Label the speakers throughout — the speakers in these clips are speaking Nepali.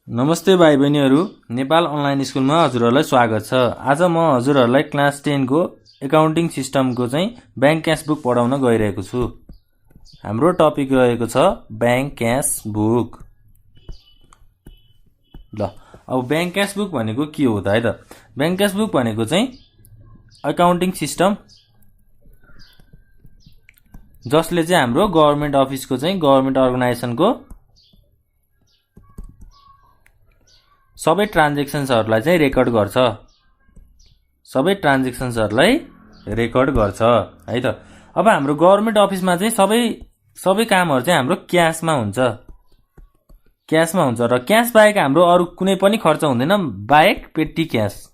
Speaker 1: नमस्ते भाइ बहिनीहरू, नेपाल अनलाइन स्कुलमा हजुरहरूलाई स्वागत छ। आज म हजुरहरूलाई क्लास 10 को एकाउन्टिङ सिस्टमको चाहिँ ब्याङ्क क्यास बुक पढाउन गइरहेको छु। हाम्रो टपिक रहेको छ ब्याङ्क क्यास बुक। ल, अब ब्याङ्क क्यास बुक भनेको के हो त है त? ब्याङ्क क्यास बुक भनेको चाहिँ एकाउन्टिङ सिस्टम जसले चाहिँ हाम्रो गभर्नमेन्ट अफिसको चाहिँ गभर्नमेन्ट अर्गनाइजेसनको सबै ट्रान्जेक्सन्सहरूलाई चाहिँ रेकर्ड गर्छ। सबै ट्रान्जेक्सन्सहरूलाई रेकर्ड गर्छ है त। अब हाम्रो गभर्नमेन्ट अफिसमा चाहिँ सबै कामहरू चाहिँ हाम्रो क्यासमा हुन्छ। र क्यास बाहेक हाम्रो अरू कुनै पनि खर्च हुँदैन बाहेक पेटी क्यास।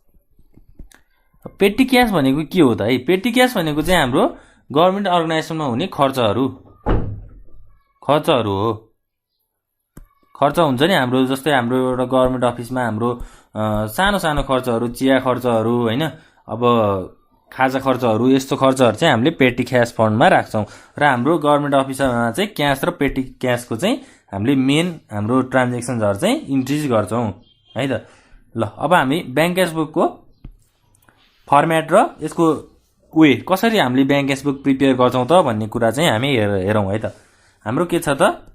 Speaker 1: पेटी क्यास भनेको के हो त है? पेटी क्यास भनेको चाहिँ हाम्रो गभर्नमेन्ट अर्गनाइजेसनमा हुने खर्चहरू हो। खर्च हुन्छ नि हाम्रो, जस्तै हाम्रो एउटा गभर्नमेन्ट अफिसमा हाम्रो सानो सानो खर्चहरू, चिया खर्चहरू हैन, अब खाजा खर्चहरू, यस्तो खर्चहरू चाहिँ हामीले पेटी क्यास फन्डमा राख्छौं। र हाम्रो गभर्नमेन्ट अफिसमा चाहिँ क्यास र पेटी क्यासको चाहिँ हामीले मेन हाम्रो ट्रान्जेक्सन्सहरू चाहिँ इन्ट्रिज गर्छौं है त। ल, अब हामी ब्याङ्क क्यास बुकको फर्म्याट र यसको कसरी हामीले ब्याङ्क क्यास बुक प्रिपेयर गर्छौं त भन्ने कुरा चाहिँ हामी हेरौं है त। हाम्रो के छ त?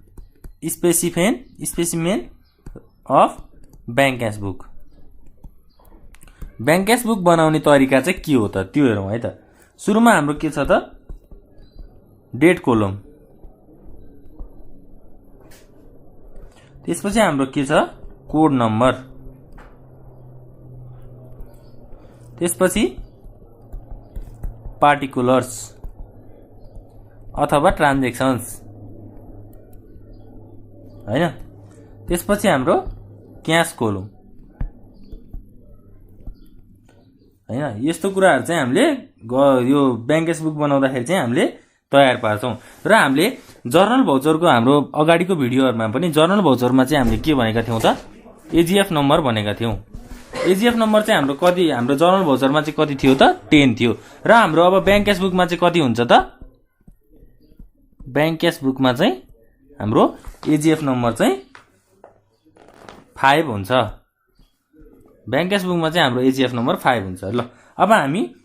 Speaker 1: Specimen of bank cash book. Bank cash book बनाउने तरिका चाहिँ के हो त त्यो हेरौँ है त। सुरुमा हाम्रो के छ त? डेट कोलम। त्यसपछि हाम्रो के छ? Code number. त्यसपछि पार्टिकुलर्स अथवा ट्रान्जेक्सन्स हैन। त्यसपछि हाम्रो क्यास कोलम हैन। यस्तो कुराहरु चाहिँ हामीले यो ब्याङ्क क्यास बुक बनाउँदाखेरि चाहिँ हामीले तयार पार्छौं। र हामीले जर्नल भाउचरको हाम्रो अगाडिको भिडियोहरुमा पनि जर्नल भाउचरमा चाहिँ हामीले के भनेका थियौं त? एजीएफ नम्बर भनेका थियौं। एजीएफ नम्बर चाहिँ हाम्रो जर्नल भाउचरमा चाहिँ कति थियो त? 10 थियो। र हाम्रो अब ब्याङ्क क्यास बुकमा चाहिँ कति हुन्छ त? ब्याङ्क क्यास बुकमा चाहिँ हाम्रो एजीएफ नम्बर चाहिँ 5 हुन्छ। ब्याङ्क क्यास बुकमा चाहिँ हाम्रो एजीएफ नम्बर 5 हुन्छ। ल, अब हामी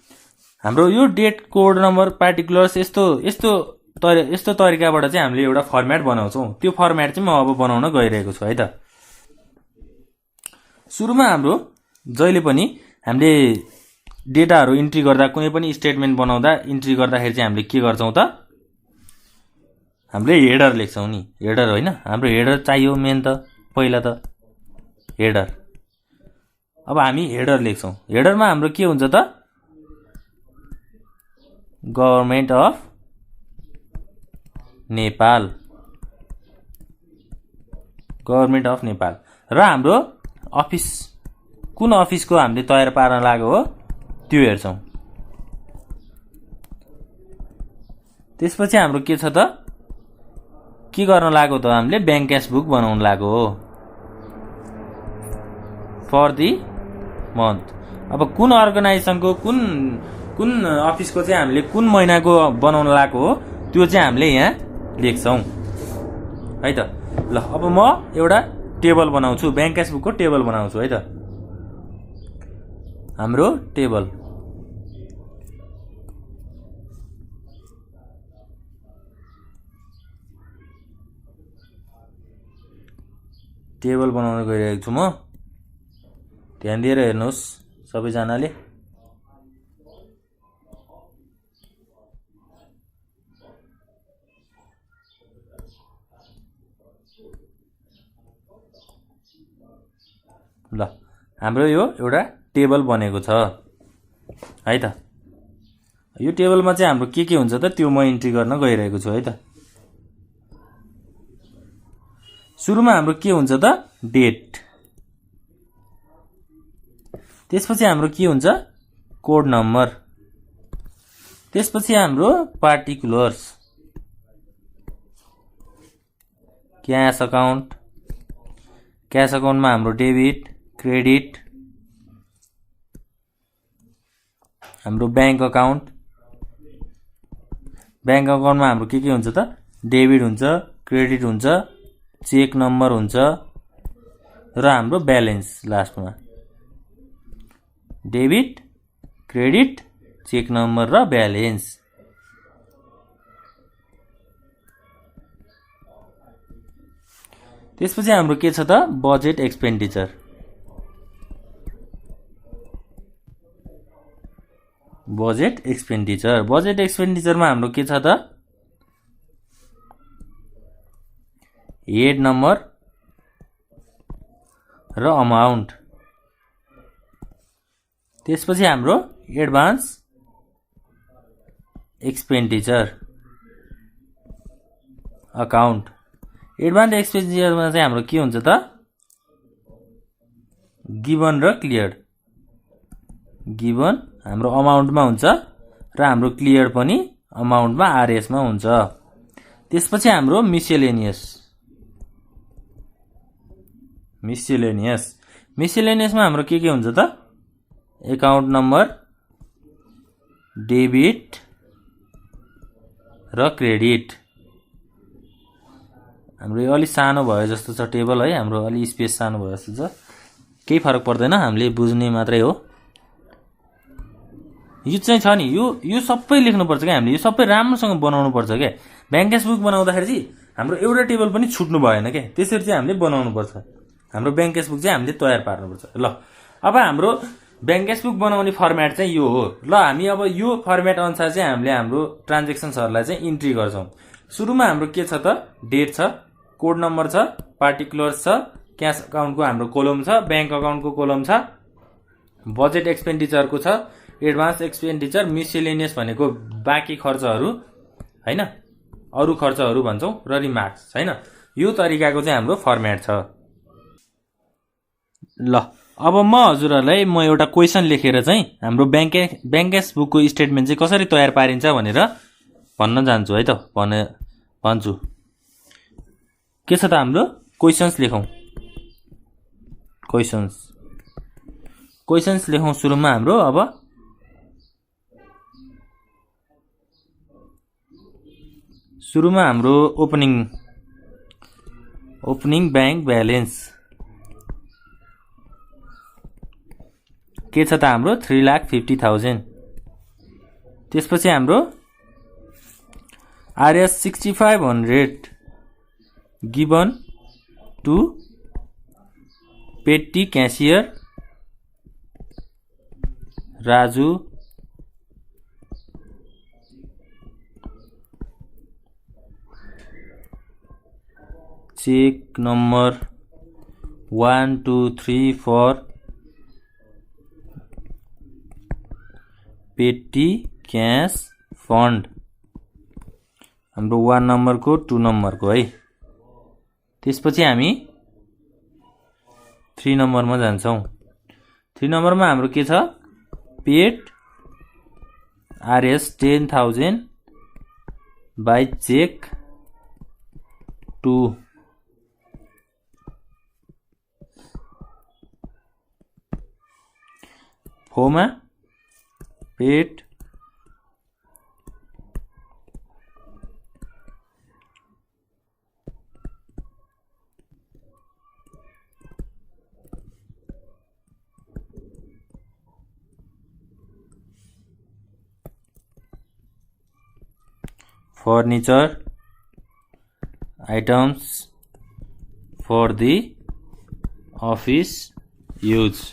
Speaker 1: हाम्रो यो डेट, कोड नम्बर, पार्टिकुलर्स यस्तो तरिकाबाट चाहिँ हामीले एउटा फर्म्याट बनाउँछौं। त्यो फर्म्याट चाहिँ म अब बनाउन गइरहेको छु है त। सुरुमा हाम्रो जहिले पनि हामीले डेटाहरू इन्ट्री गर्दा, कुनै पनि स्टेटमेन्ट बनाउँदा इन्ट्री गर्दाखेरि चाहिँ हामीले के गर्छौं त? हामीले हेडर लेख्छौं नि। हेडर होइन, हाम्रो हेडर चाहियो मेन त। पहिला त हेडर। अब हामी हेडर लेख्छौं। हेडरमा हाम्रो के हुन्छ त? Government of Nepal. Government of Nepal. र हाम्रो अफिस कुन अफिसको हामीले तयार पार्न लाग्यो हो त्यो हेर्छौं। त्यसपछि हाम्रो के छ त? के गर्न लाग्यो त? हामीले ब्याङ्क क्यास बुक बनाउन लाग्यो हो फर दी मन्थ। अब कुन अर्गनाइजेसनको कुन अफिसको चाहिँ हामीले कुन महिनाको बनाउन लाग्यो हो त्यो चाहिँ हामीले यहाँ लेख्छौं है त। ल, अब म एउटा टेबल बनाउँछु, ब्याङ्क क्यास बुकको टेबल बनाउँछु है त। हाम्रो टेबल बनाउन गइरहेको छु म। ध्यान दिएर हेर्नुहोस् सबैजनाले। ल, हाम्रो यो एउटा टेबल बनेको छ है त। यो टेबलमा चाहिँ हाम्रो के हुन्छ त त्यो म इन्ट्री गर्न गइरहेको छु है त। सुरुमा हाम्रो के हुन्छ त? डेट। त्यसपछि हाम्रो के हुन्छ? Code number. त्यसपछि हाम्रो पार्टिकुलर्स, क्यास अकाउन्ट। क्यास अकाउन्टमा हाम्रो डेबिट, क्रेडिट, हाम्रो ब्याङ्क अकाउन्ट। ब्याङ्क अकाउन्टमा हाम्रो के हुन्छ त? डेबिट हुन्छ, क्रेडिट हुन्छ, चेक नम्बर हुन्छ, र हाम्रो ब्यालेन्स लास्टमा डेबिट क्रेडिट चेक नम्बर र ब्यालेन्स। त्यसपछि हाम्रो के छ त बजेट एक्सपेन्डिचर। बजेट एक्सपेन्डिचरमा हाम्रो के छ त हेड नम्बर र अमाउन्ट। त्यसपछि हाम्रो एडभान्स एक्सपेन्डिचर अकाउन्ट। एडभान्स एक्सपेन्डिचरमा चाहिँ हाम्रो के हुन्छ त गिभन र क्लियर। गिभन हाम्रो अमाउन्टमा हुन्छ र हाम्रो क्लियर पनि अमाउन्टमा आरएसमा हुन्छ। त्यसपछि हाम्रो मिसेलेनियसमा हाम्रो के हुन्छ त एकाउन्ट नम्बर डेबिट र क्रेडिट। हाम्रो यो अलि सानो भयो जस्तो छ टेबल है, हाम्रो अलि स्पेस सानो भयो जस्तो छ, केही फरक पर्दैन, हामीले बुझ्ने मात्रै हो। यो चाहिँ छ नि यो सबै लेख्नुपर्छ क्या हामीले, यो सबै राम्रोसँग बनाउनु पर्छ क्या। ब्याङ्क क्यास बुक बनाउँदाखेरि चाहिँ हाम्रो एउटा टेबल पनि छुट्नु भएन क्या, त्यसरी चाहिँ हामीले बनाउनु पर्छ। हाम्रो ब्याङ्क क्यास बुक चाहिँ हामीले तयार पार्नुपर्छ। ल अब हाम्रो ब्याङ्क क्यास बुक बनाउने फर्मेट चाहिँ यो हो। ल हामी अब यो फर्मेट अनुसार चाहिँ हामीले हाम्रो ट्रान्जेक्सन्सहरूलाई चाहिँ इन्ट्री गर्छौँ। सुरुमा हाम्रो के छ त डेट छ, कोड नम्बर छ, पार्टिकुलर्स छ, क्यास अकाउन्टको हाम्रो कोलम छ, ब्याङ्क अकाउन्टको कोलम छ, बजेट एक्सपेन्डिचरको छ, एडभान्स एक्सपेन्डिचर, मिसेलेनियस भनेको बाँकी खर्चहरू हैन, अरू खर्चहरू भन्छौँ, र रिमार्क्स हैन। यो तरिकाको चाहिँ हाम्रो फर्मेट छ। ल अब म हजुरहरूलाई म एउटा क्वेसन लेखेर चाहिँ हाम्रो ब्याङ्क क्यास बुकको स्टेटमेन्ट चाहिँ कसरी तयार पारिन्छ भनेर भन्न जान्छु है त, भन्छु। के छ त हाम्रो क्वेसन्स लेखौँ। क्वेसन्स लेखौँ सुरुमा हाम्रो। अब सुरुमा हाम्रो ओपनिङ ब्याङ्क ब्यालेन्स के छ त हाम्रो 3,50,000। त्यसपछि हाम्रो RS 6500 given to petty cashier Raju check number 1 2 3 4 पेटी क्यास फन्ड। हाम्रो 1 नम्बरको 2 नम्बरको है। त्यसपछि हामी 3 नम्बरमा जान्छौँ। 3 नम्बरमा हाम्रो के छ paid RS 10,000 by cheque to फोमा paid furniture items for the office use।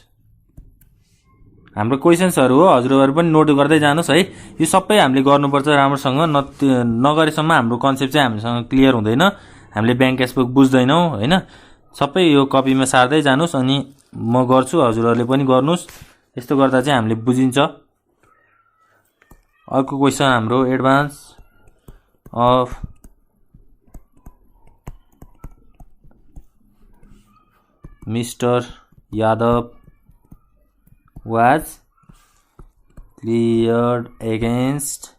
Speaker 1: हाम्रो क्वेसन्सहरू हो, हजुरहरू पनि नोट गर्दै जानुहोस् है। यो सबै हामीले गर्नुपर्छ राम्रोसँग, नगरेसम्म हाम्रो कन्सेप्ट चाहिँ हामीसँग क्लियर हुँदैन, हामीले ब्याङ्क क्यास बुक बुझ्दैनौँ हैन। सबै यो कपीमा सार्दै जानुहोस्, अनि म गर्छु, हजुरहरूले पनि गर्नुहोस्। यस्तो गर्दा चाहिँ हामीले बुझिन्छ। अर्को क्वेसन हाम्रो advance of mister Yadav was cleared against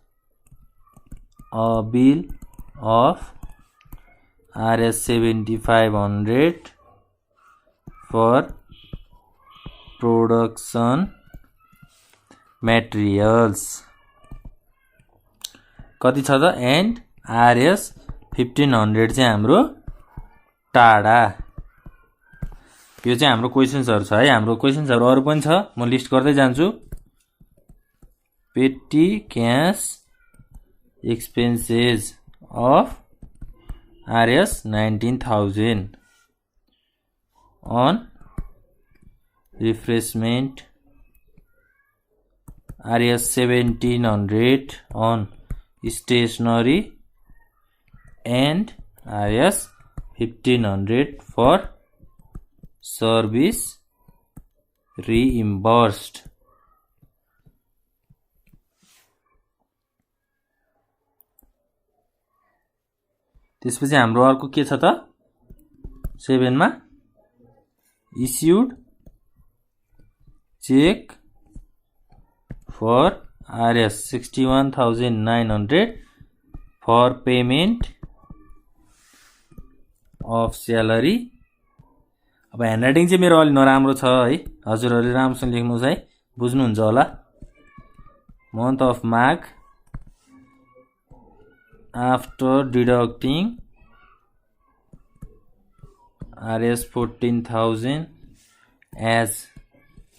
Speaker 1: a bill of Rs 7,500 for production materials। कति छ त एन्ड Rs 1,500 चाहिँ हाम्रो टाढा। यो चाहिँ हाम्रो क्वेशन्सहरु छ है। हाम्रो क्वेशन्सहरु अरु पनि छ, म लिस्ट गर्दै जान्छु। पेटी cash expenses of RS 19,000 on refreshment, RS 1,700 on stationery and RS 1,500 for service reimbursed. त्यसपछि हाम्रो अर्को के छ त 7 मा issued check for RS 61,900 for payment of salary। अब ह्यान्डराइटिङ चाहिँ मेरो अलि नराम्रो छ है, हजुरहरुले राम्रोसँग लेख्नुस् है, बुझ्नुहुन्छ होला। month of March after deducting RS 14,000 as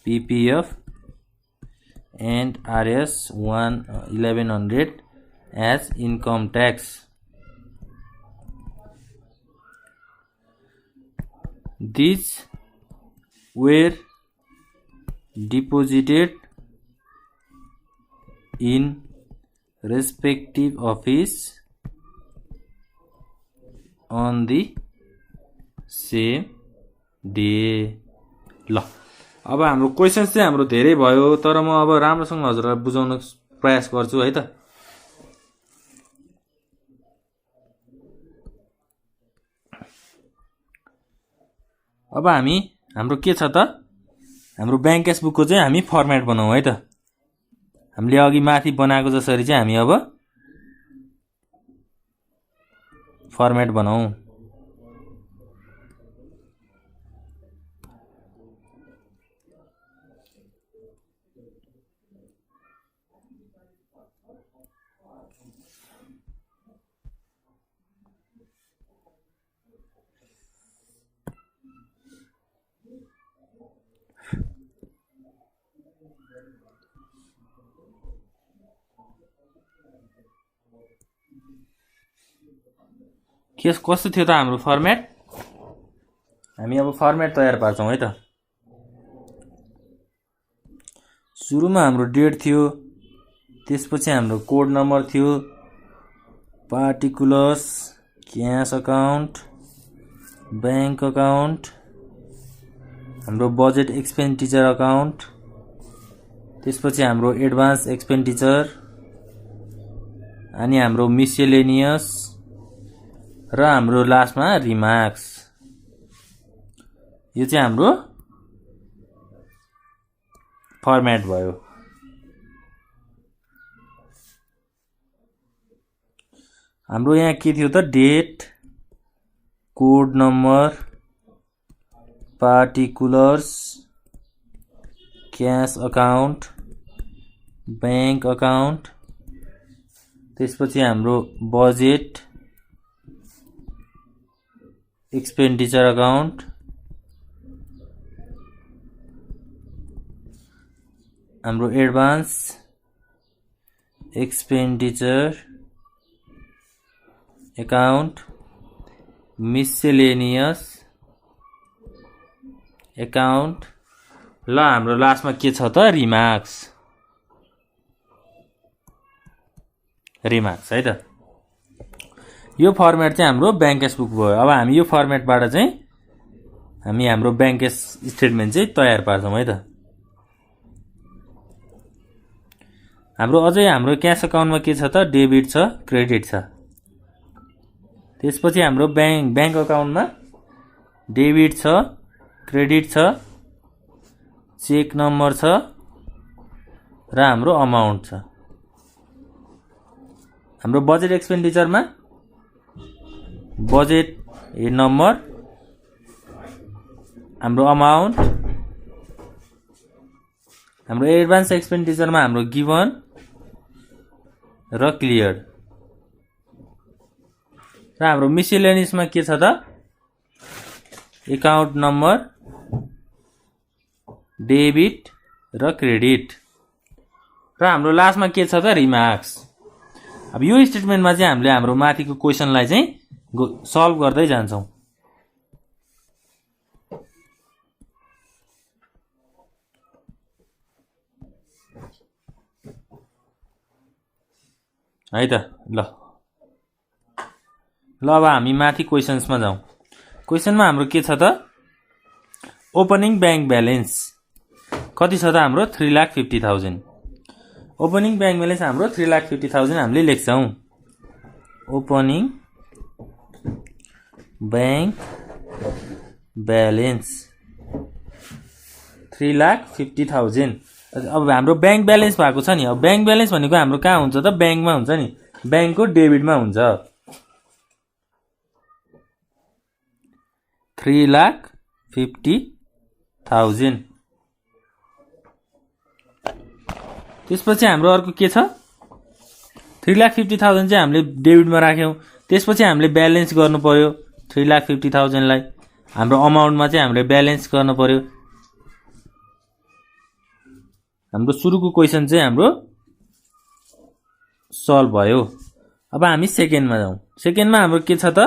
Speaker 1: PPF and RS 1,100 as income tax। These were deposited in respective office on the same day। ल अब हाम्रो क्वेशन्स चाहिँ हाम्रो धेरै भयो, तर म अब राम्रोसँग हजुरहरुलाई बुझाउन प्रयास गर्छु है त। अब हाम्रो के छ त, हाम्रो ब्याङ्क क्यासबुकको चाहिँ हामी फर्मेट बनाऊ है त। हामीले अघि माथि बनाएको जसरी चाहिँ हामी अब फर्मेट बनाऊ। कस्तो थियो त हाम्रो फर्मेट? हामी अब फर्मेट तयार पार्छौं है त। सुरुमा हाम्रो डेट थियो, त्यसपछि हाम्रो कोड नम्बर थियो, particulars, cash account, bank account, हाम्रो बजेट एक्सपेन्डिचर अकाउन्ट, त्यसपछि हाम्रो एडभान्स एक्सपेन्डिचर अनि हाम्रो मिसेलेनियस र हाम्रो लास्टमा रिमार्क्स। यो चाहिँ हाम्रो फर्मेट भयो। हाम्रो यहाँ के थियो त, date, code number, particulars, cash account, bank account, त्यसपछि हाम्रो बजेट एक्सपेन्डिचर अकाउन्ट, हाम्रो advance expenditure account, miscellaneous account, ल हाम्रो लास्टमा के छ त, रिमार्क्स है त। यो फर्मेट चाहिँ हाम्रो ब्याङ्क क्यासबुक भयो। अब हामी यो फर्मेटबाट चाहिँ हामी हाम्रो ब्याङ्क क्यास स्टेटमेन्ट चाहिँ तयार पार्छौं है त। हाम्रो अझै हाम्रो क्याश अकाउन्टमा के छ त, डेबिट छ, क्रेडिट छ। त्यसपछि हाम्रो बैंक अकाउन्टमा डेबिट छ, क्रेडिट छ, चेक नम्बर छ र हाम्रो अमाउन्ट छ। हाम्रो बजेट एक्सपेन्डिचरमा बजेट नम्बर, हाम्रो अमाउन्ट, हाम्रो एडभान्स एक्सपेन्डिचरमा हाम्रो गिवन र क्लियर र हाम्रो मिसेलेनियसमा के छ त, अकाउन्ट नम्बर, डेबिट र क्रेडिट र हाम्रो लास्टमा के छ त रिमार्क्स। अब यो स्टेटमेन्टमा चाहिँ हामीले हाम्रो माथिको क्वेसनलाई चाहिँ सल्भ गर्दै जान्छौँ। है त ल अब हामी माथि क्वेसन्समा जाउँ। क्वेसनमा हाम्रो के छ त ओपनिङ ब्याङ्क ब्यालेन्स कति छ त हाम्रो 3,50,000। ओपनिङ ब्याङ्क ब्यालेन्स हाम्रो 3,50,000 हामीले लेख्छौँ। Opening bank balance 3,50,000। अब हाम्रो ब्याङ्क ब्यालेन्स भएको छ नि। अब ब्याङ्क ब्यालेन्स भनेको हाम्रो कहाँ हुन्छ त ब्याङ्कमा हुन्छ नि, ब्याङ्कको डेबिटमा हुन्छ। 3,50,000। त्यसपछि हाम्रो अर्को के छ 3,50,000 चाहिँ हामीले डेबिटमा राख्यौँ। त्यसपछि हामीले ब्यालेन्स गर्नु पर्यो 3,50,000 लाई। हाम्रो अमाउन्टमा चाहिँ हामीले ब्यालेन्स गर्नु पर्यो। हाम्रो सुरुको क्वेसन चाहिँ हाम्रो सल्भ भयो। अब हामी सेकेन्डमा जाउँ। सेकेन्डमा हाम्रो के छ त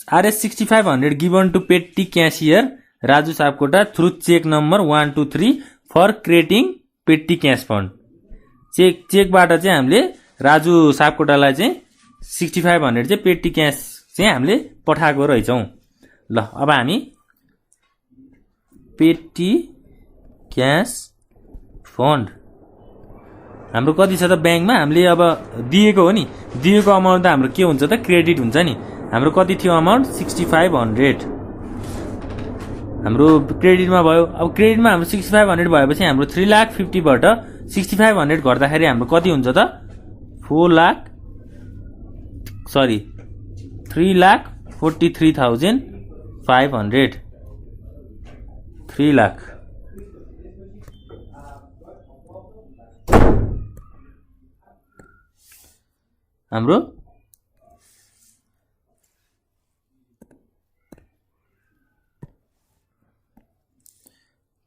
Speaker 1: RS 6500 given to petty cashier Raju Sapkota through cheque number 123 for creating petty cash fund. चेकबाट चाहिँ हामीले राजु सापकोटालाई चाहिँ 6500 चाहिँ पेटी क्यास चाहिँ हामीले पठाएको रहेछौँ। ल अब हामी पेटी क्यास फन्ड हाम्रो कति छ त ब्याङ्कमा हामीले अब दिएको हो नि, दिएको अमाउन्ट त हाम्रो के हुन्छ त क्रेडिट हुन्छ नि। हाम्रो कति थियो अमाउन्ट 6500 हाम्रो क्रेडिटमा भयो। अब क्रेडिटमा हाम्रो 6500 भएपछि हाम्रो 3,50,000 बाट 6500 घट्दाखेरि हाम्रो कति हुन्छ त 3,43,500 3 लाख। हाम्रो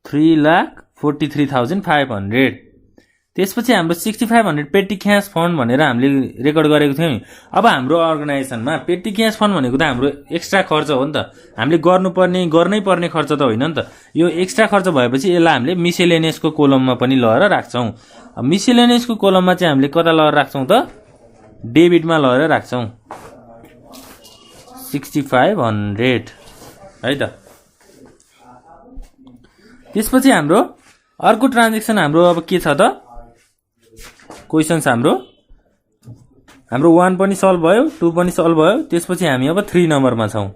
Speaker 1: 3,43,500। त्यसपछि हाम्रो 6500 पेटी क्यास फन्ड भनेर हामीले रेकर्ड गरेको थियौँ नि। अब हाम्रो अर्गनाइजेसनमा पेटी क्यास फन्ड भनेको त हाम्रो एक्स्ट्रा खर्च हो नि त, हामीले गर्नै पर्ने खर्च त होइन नि त। यो एक्स्ट्रा खर्च भएपछि यसलाई हामीले मिसेलेनियसको कोलममा पनि लगेर राख्छौँ। अब मिसेलेनियसको कोलममा चाहिँ हामीले कता लगेर राख्छौँ त डेबिटमा लगेर राख्छौँ 6500 है त। त्यसपछि हाम्रो अर्को ट्रान्जेक्सन हाम्रो अब के छ त क्वेसन्स हाम्रो 1 पनि सल्भ भयो 2 पनि सल्भ भयो। त्यसपछि हामी अब 3 नम्बरमा छौँ।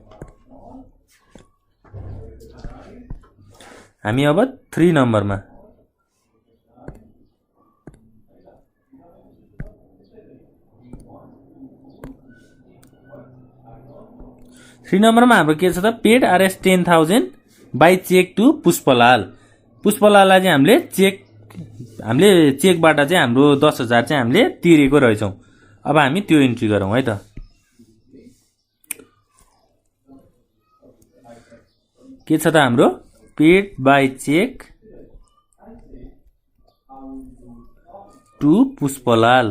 Speaker 1: हामी अब 3 नम्बरमा 3 नम्बरमा हाम्रो के छ त paid RS 10,000 by cheque to Pushpalal. पुष्पलाललाई चाहिँ हामीले चेकबाट चाहिँ हाम्रो 10,000 चाहिँ हामीले तिरेको रहेछौँ। अब हामी त्यो इन्ट्री गरौँ है त। के छ त हाम्रो paid by cheque to Pushpalal.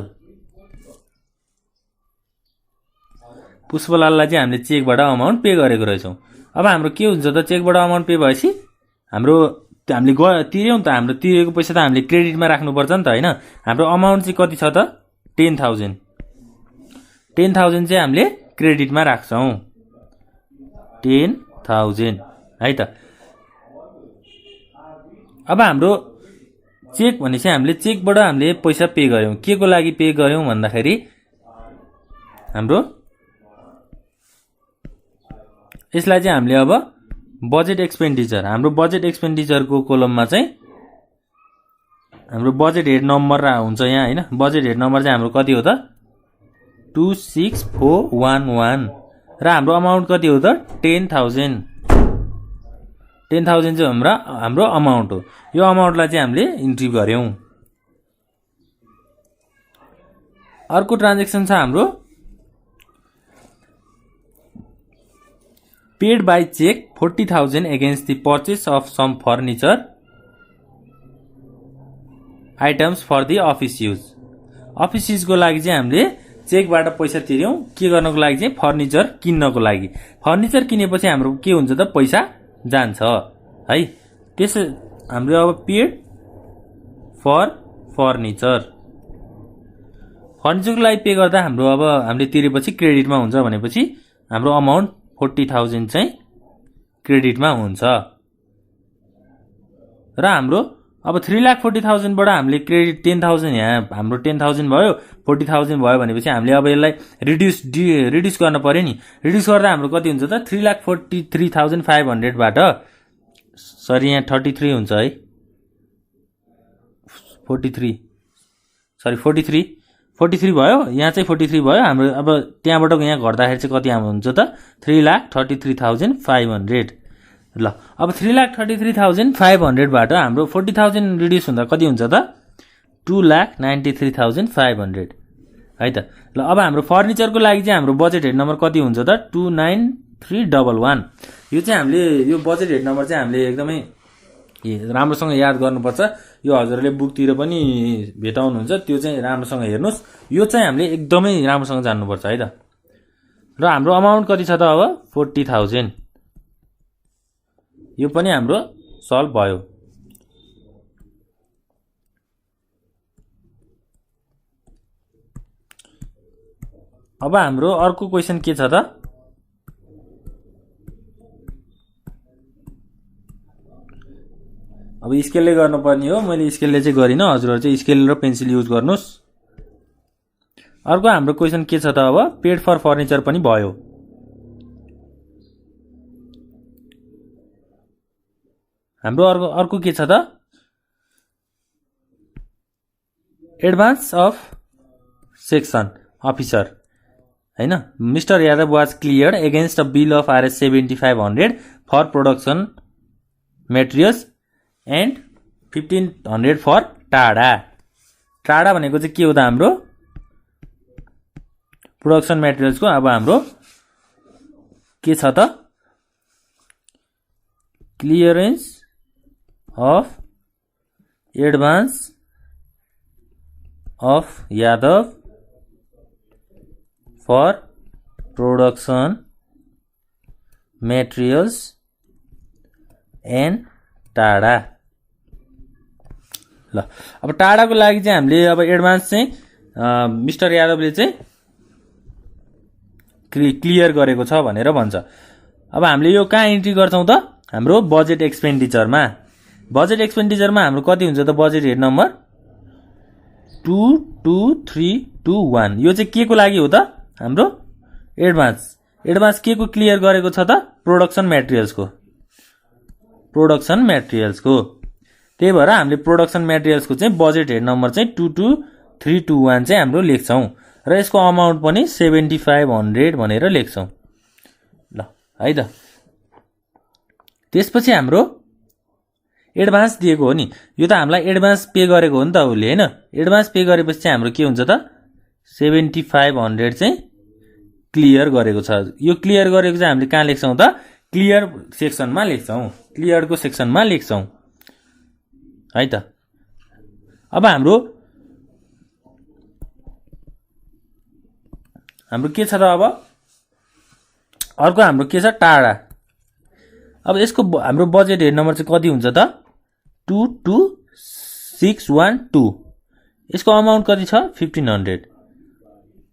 Speaker 1: पुष्पलाललाई चाहिँ हामीले चेकबाट अमाउन्ट पे गरेको रहेछौँ। अब हाम्रो के हुन्छ त चेकबाट अमाउन्ट पे भएपछि हामीले तिर्यौँ त, हाम्रो तिरेको पैसा त हामीले क्रेडिटमा राख्नुपर्छ नि त होइन। हाम्रो अमाउन्ट चाहिँ कति छ त 10,000 चाहिँ हामीले क्रेडिटमा राख्छौँ 10,000 है त। अब हाम्रो चेक भनेपछि हामीले चेकबाट हामीले पैसा पे गर्यौँ। के को लागि पे गर्यौँ भन्दाखेरि हाम्रो यसलाई चाहिँ हामीले अब बजेट एक्सपेन्डिचर, हाम्रो बजेट एक्सपेन्डिचरको कोलममा चाहिँ हाम्रो बजेट हेड नम्बर हुन्छ यहाँ होइन। बजेट हेड नम्बर चाहिँ हाम्रो कति हो त 26411 र हाम्रो अमाउन्ट कति हो त 10,000 चाहिँ हाम्रो अमाउन्ट हो। यो अमाउन्टलाई चाहिँ हामीले इन्ट्री गर्यौँ। अर्को ट्रान्जेक्सन छ हाम्रो paid by cheque 40,000 against the purchase of some furniture items for the office use. Office युजको लागि चाहिँ हामीले चेकबाट पैसा तिर्यौं के गर्नको लागि चाहिँ फर्निचर किन्नको लागि। फर्निचर किनेपछि हाम्रो के हुन्छ त पैसा जान्छ है। त्यस हामीले अब पेड फर फर्निचर फर्निचरको लागि पे गर्दा हाम्रो अब हामीले तिरेपछि क्रेडिटमा हुन्छ भनेपछि हाम्रो अमाउन्ट 40,000 चाहिँ क्रेडिटमा हुन्छ र हाम्रो अब 3,40,000 बाट हामीले क्रेडिट 10,000 यहाँ हाम्रो 10,000 भयो 40,000 भयो भनेपछि हामीले अब यसलाई रिड्युस गर्न पर्यो नि। रिड्युस गर्दा हाम्रो कति हुन्छ त 3,43,500 बाट सरी यहाँ 33 हुन्छ है 43 भयो यहाँ चाहिँ 43 भयो हाम्रो। अब त्यहाँबाट यहाँ घट्दाखेरि चाहिँ कति हुन्छ त 3,33,500 ल। अब 3,33,500 बाट हाम्रो 40,000 रिड्युस हुँदा कति हुन्छ त 2,93,500 है त। ल अब हाम्रो फर्निचरको लागि चाहिँ हाम्रो बजेट हेड नम्बर कति हुन्छ त 29311। यो चाहिँ हामीले यो बजेट हेड नम्बर चाहिँ हामीले एकदमै राम्रोसँग याद गर्नुपर्छ। यो हजुरले बुकतिर पनि भेटाउनुहुन्छ त्यो चाहिँ राम्रोसँग हेर्नुस्। यो चाहिँ हामीले एकदमै राम्रोसँग जान्नुपर्छ है त। र हाम्रो अमाउन्ट कति छ त अब 40,000 यो पनि हाम्रो सल्भ भयो। अब हाम्रो अर्को क्वेशन के छ त अब स्केलले गर्नुपर्ने हो। मैले स्केलले चाहिँ गरिन हजुरहरु चाहिँ स्केल र पेन्सिल युज गर्नुस्। अर्को हाम्रो क्वेशन के छ त अब पेड फर फर्निचर पनि भयो। हाम्रो अर्को के छ त एडभान्स अफ सेक्सन अफिसर हैन। Mister Yadav was cleared against a bill of RS 7500 for production materials and 1500 for TADA. TADA भनेको चाहिँ के हो त हाम्रो प्रोडक्सन मेटेरियल्सको। अब हाम्रो के छ त clearance of advance of Yadav for production materials and TADA. ल अब टाडाको लागि चाहिँ हामीले अब एडभान्स चाहिँ मिस्टर यादवले चाहिँ क्लियर गरेको छ भनेर भन्छ। अब हामीले यो कहाँ इन्ट्री गर्छौं त हाम्रो बजेट एक्सपेन्डिचरमा। बजेट एक्सपेन्डिचरमा हाम्रो कति हुन्छ त बजेट हेड नम्बर 22321। यो चाहिँ के को लागि हो त हाम्रो एडभान्स के को क्लियर गरेको छ त प्रोडक्सन मेटेरियल्सको। त्यही भएर हामीले प्रोडक्सन मेटेरियल्सको चाहिँ बजेट हेड नम्बर चाहिँ 22321 चाहिँ हाम्रो लेख्छौं र यसको अमाउन्ट पनि 7500 भनेर लेख्छौं ल है त। त्यसपछि हाम्रो एडभान्स दिएको हो नि यो त हामीलाई एडभान्स पे गरेको हो नि त उले हैन। एडभान्स पे गरेपछि चाहिँ हाम्रो के हुन्छ त 7500 चाहिँ क्लियर गरेको छ। यो क्लियर गरेको चाहिँ हामीले कहाँ लेख्छौं त क्लियर सेक्सनमा लेख्छौं क्लियरको सेक्सनमा लेख्छौं है त। अब हाम्रो के छ त अब अर्को हाम्रो के छ टाडा। अब यसको हाम्रो बजेट हेड नम्बर चाहिँ कति हुन्छ त 22612। यसको अमाउन्ट कति छ 1500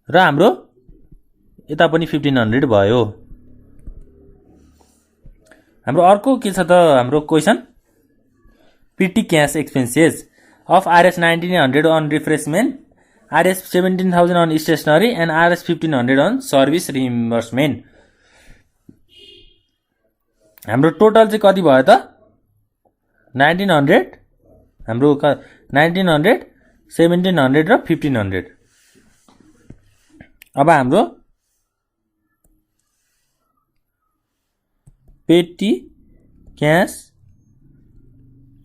Speaker 1: र हाम्रो यता पनि 1500 भयो। हाम्रो अर्को के छ त हाम्रो question petty cash expenses of RS 1900 on refreshment RS 17,000 on stationery and RS 1500 on service reimbursement. हाम्रो टोटल चाहिँ कति भयो त 1900 हाम्रो 1900 1700 र 1500। अब हाम्रो पेटी क्याश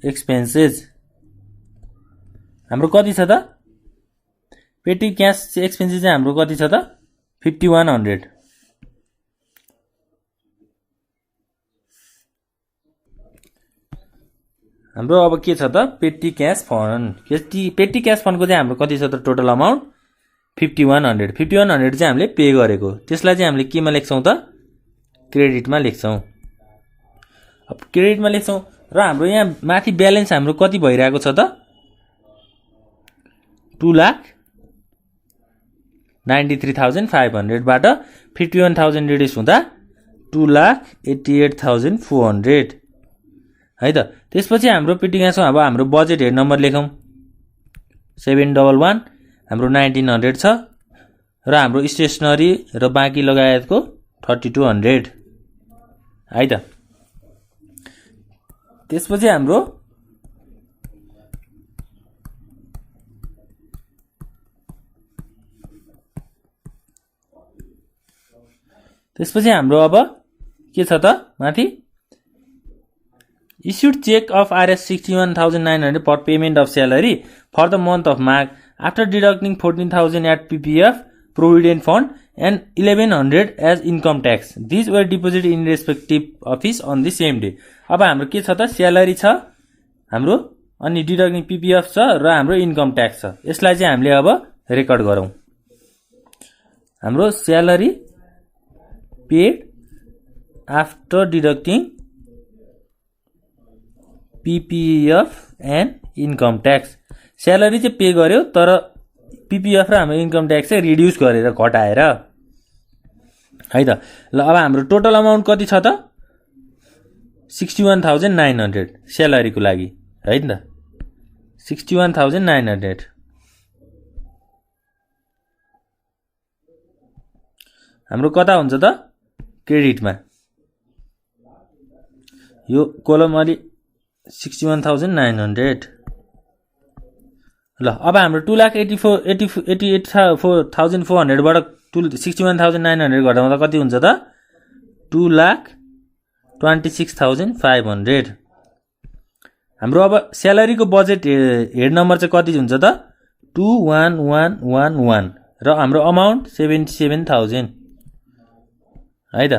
Speaker 1: एक्सपेन्सेस हाम्रो कति छ त पेटी क्याश एक्सपेन्सेस चाहिँ हाम्रो कति छ त 5100। हाम्रो अब के छ त पेटी क्यास फन्ड। पेटी क्यास फन्डको चाहिँ हाम्रो कति छ त टोटल अमाउन्ट 5100। 5100 चाहिँ हामीले पे गरेको, त्यसलाई चाहिँ हामीले केमा लेख्छौँ त क्रेडिटमा लेख्छौँ। अब क्रेडिटमा लेख्छौँ र हाम्रो यहाँ माथि ब्यालेन्स हाम्रो कति भइरहेको छ त 2,93,500 बाट 51,000 रिड्युस हुँदा 2,88,400 है त। त्यसपछि हाम्रो पेटी क्यासमा अब हाम्रो बजेट हेड नम्बर लेखौँ 711, हाम्रो 1900 छ र हाम्रो स्टेसनरी र बाँकी लगायतको 3200 है त। त्यसपछि हाम्रो अब के छ त माथि issued check of Rs 61,900 for payment of salary for the month of March after deducting 14,000 at PPF provident fund and 1,100 as income tax. These were deposited in respective office on the same day. अब हाम्रो के छ त स्यालेरी छ हाम्रो, अनि डिडक्टिङ PPF छ र हाम्रो इन्कम ट्याक्स छ। यसलाई चाहिँ हामीले अब रेकर्ड गरौँ। हाम्रो salary paid after deducting PPF and income tax. Salary चाहिँ पे गर्यो तर PPF र हाम्रो इन्कम ट्याक्स चाहिँ रिड्युस गरेर घटाएर है त। ल अब हाम्रो टोटल अमाउन्ट कति छ त 61,900 स्यालेरीको लागि है त 61,900। हाम्रो कता हुन्छ त क्रेडिटमा यो कोलम अलि 61,900। ल अब हाम्रो 2,88,400 बाट 61,900 घटाउँदा कति हुन्छ त 2,26,500। हाम्रो अब स्यालेरीको बजेट हेड नम्बर चाहिँ कति हुन्छ त 21,111 र हाम्रो अमाउन्ट 77,000 है त।